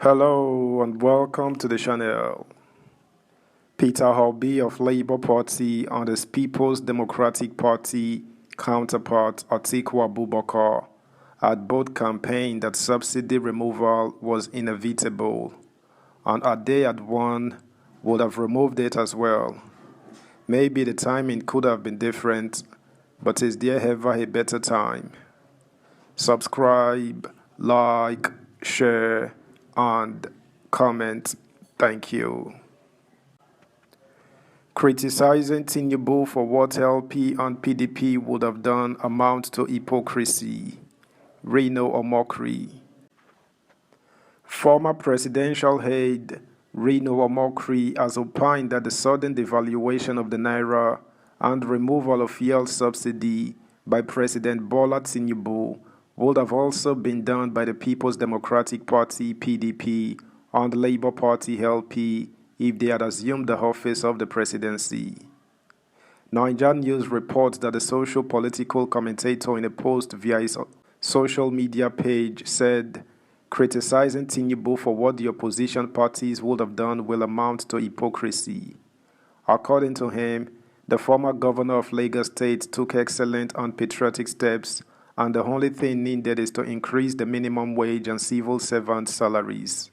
Hello and welcome to the channel. Peter Obi of Labour Party and his People's Democratic Party counterpart Atiku Abubakar had both campaigned that subsidy removal was inevitable, and had they had won, would have removed it as well. Maybe the timing could have been different, but is there ever a better time? Subscribe, like, share, and comment. Thank you. Criticizing Tinubu for what LP and PDP would have done amounts to hypocrisy, Reno or mockery. Former presidential aide Reno Omokri has opined that the sudden devaluation of the naira and removal of fuel subsidy by President Bola Tinubu would have also been done by the People's Democratic Party (PDP) and Labour Party (LP) if they had assumed the office of the presidency. Niger News reports that the social-political commentator in a post via his social media page said, criticizing Tinubu for what the opposition parties would have done will amount to hypocrisy. According to him, the former governor of Lagos State took excellent and patriotic steps, and the only thing needed is to increase the minimum wage and civil servant salaries.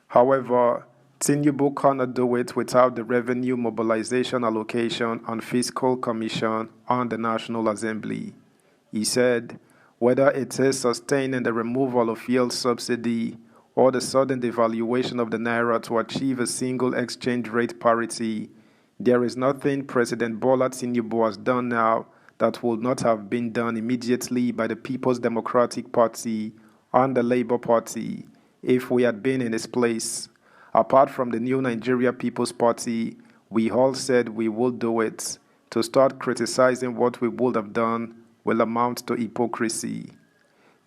However, Tinubu cannot do it without the Revenue Mobilization Allocation and Fiscal Commission and the National Assembly. He said, whether it is sustaining the removal of fuel subsidy or the sudden devaluation of the naira to achieve a single exchange rate parity, there is nothing President Bola Tinubu has done now that would not have been done immediately by the People's Democratic Party and the Labour Party if we had been in his place. Apart from the New Nigeria People's Party, we all said we would do it. To start criticizing what we would have done will amount to hypocrisy.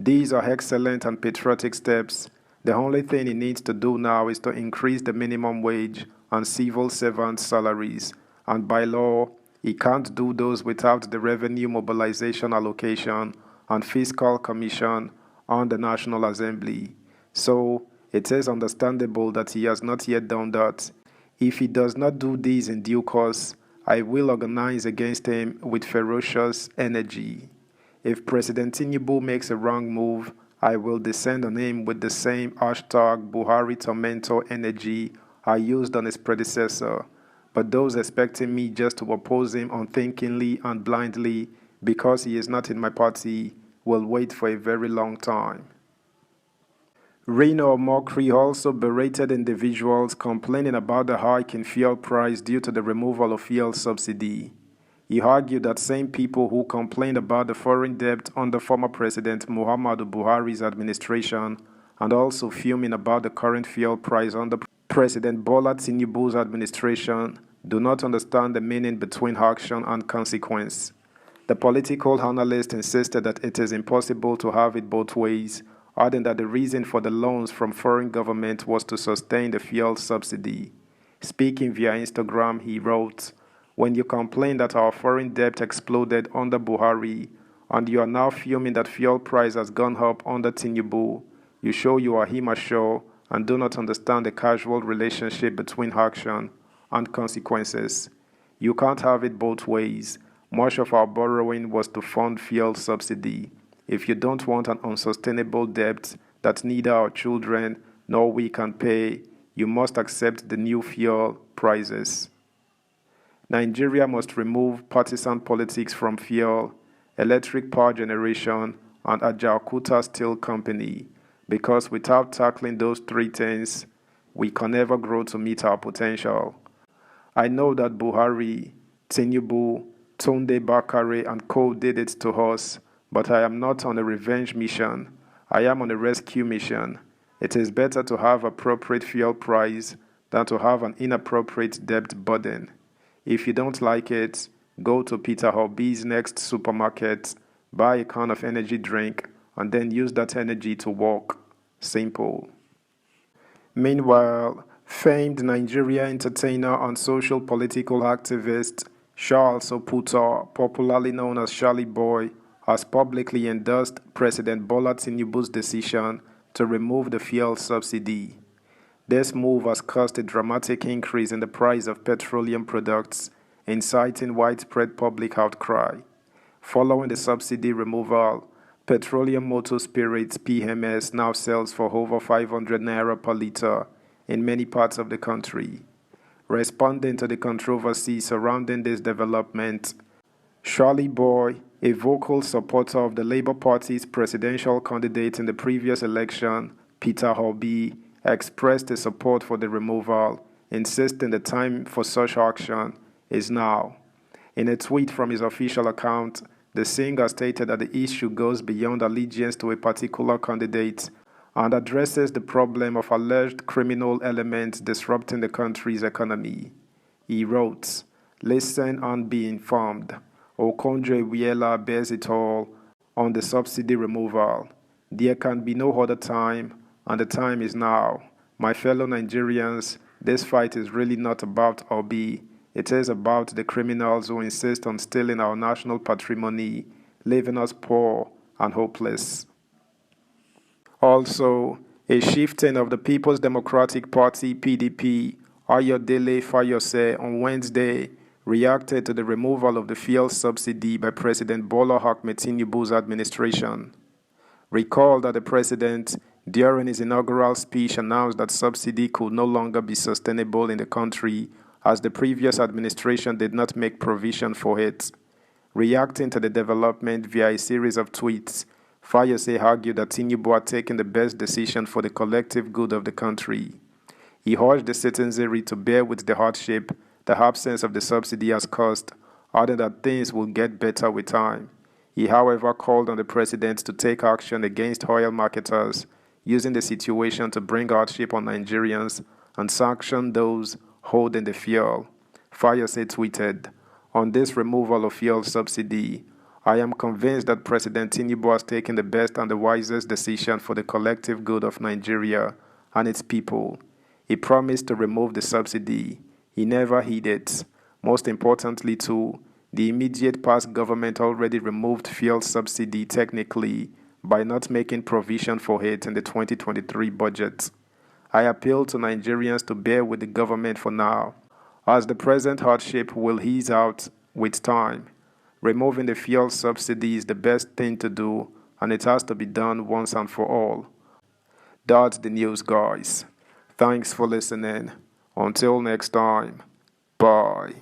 These are excellent and patriotic steps. The only thing he needs to do now is to increase the minimum wage and civil servant salaries, and by law, he can't do those without the Revenue Mobilization Allocation and Fiscal Commission and the National Assembly. So, it is understandable that he has not yet done that. If he does not do these in due course, I will organize against him with ferocious energy. If President Tinubu makes a wrong move, I will descend on him with the same #Buhari Tormentor energy I used on his predecessor. But those expecting me just to oppose him unthinkingly and blindly because he is not in my party will wait for a very long time. Reno Omokri also berated individuals complaining about the hike in fuel price due to the removal of fuel subsidy. He argued that same people who complained about the foreign debt under former President Muhammadu Buhari's administration and also fuming about the current fuel price under President Bola Tinubu's administration do not understand the meaning between action and consequence. The political analyst insisted that it is impossible to have it both ways, adding that the reason for the loans from foreign government was to sustain the fuel subsidy. Speaking via Instagram, he wrote, when you complain that our foreign debt exploded under Buhari and you are now fuming that fuel price has gone up under Tinubu, you show you are immature and do not understand the causal relationship between action and consequences. You can't have it both ways. Much of our borrowing was to fund fuel subsidy. If you don't want an unsustainable debt that neither our children nor we can pay, you must accept the new fuel prices. Nigeria must remove partisan politics from fuel, electric power generation, and Ajaokuta Steel Company, because without tackling those three things, we can never grow to meet our potential. I know that Buhari, Tinubu, Tunde Bakare, and co did it to us, but I am not on a revenge mission. I am on a rescue mission. It is better to have appropriate fuel price than to have an inappropriate debt burden. If you don't like it, go to Peter Obi's next supermarket, buy a can of energy drink, and then use that energy to walk. Simple. Meanwhile, famed Nigeria entertainer and social political activist Charles Oputa, popularly known as Charlie Boy, has publicly endorsed President Bola Tinubu's decision to remove the fuel subsidy. This move has caused a dramatic increase in the price of petroleum products, inciting widespread public outcry. Following the subsidy removal, petroleum motor spirits (PMS) now sells for over 500 naira per liter in many parts of the country. Responding to the controversy surrounding this development, Charlie Boy, a vocal supporter of the Labour Party's presidential candidate in the previous election, Peter Obi, expressed his support for the removal, insisting the time for such action is now. In a tweet from his official account, the singer stated that the issue goes beyond allegiance to a particular candidate and addresses the problem of alleged criminal elements disrupting the country's economy. He wrote, "Listen and be informed. Okonjo Iweala bears it all on the subsidy removal. There can be no other time, and the time is now. My fellow Nigerians, this fight is really not about Obi. It is about the criminals who insist on stealing our national patrimony, leaving us poor and hopeless." Also, a chieftain of the People's Democratic Party (PDP), Ayodele Fayose, on Wednesday reacted to the removal of the fuel subsidy by President Bola Ahmed Tinubu's administration. Recall that the president, during his inaugural speech, announced that subsidy could no longer be sustainable in the country as the previous administration did not make provision for it. Reacting to the development via a series of tweets, Fayose argued that Tinubu had taken the best decision for the collective good of the country. He urged the citizenry to bear with the hardship the absence of the subsidy has caused, adding that things will get better with time. He, however, called on the president to take action against oil marketers, using the situation to bring hardship on Nigerians and sanction those holding the fuel. Fayose tweeted, "On this removal of fuel subsidy, I am convinced that President Tinubu has taken the best and the wisest decision for the collective good of Nigeria and its people. He promised to remove the subsidy. He never heeded. Most importantly, too, the immediate past government already removed fuel subsidy technically by not making provision for it in the 2023 budget. I appeal to Nigerians to bear with the government for now, as the present hardship will ease out with time. Removing the fuel subsidy is the best thing to do, and it has to be done once and for all." That's the news, guys. Thanks for listening. Until next time, bye.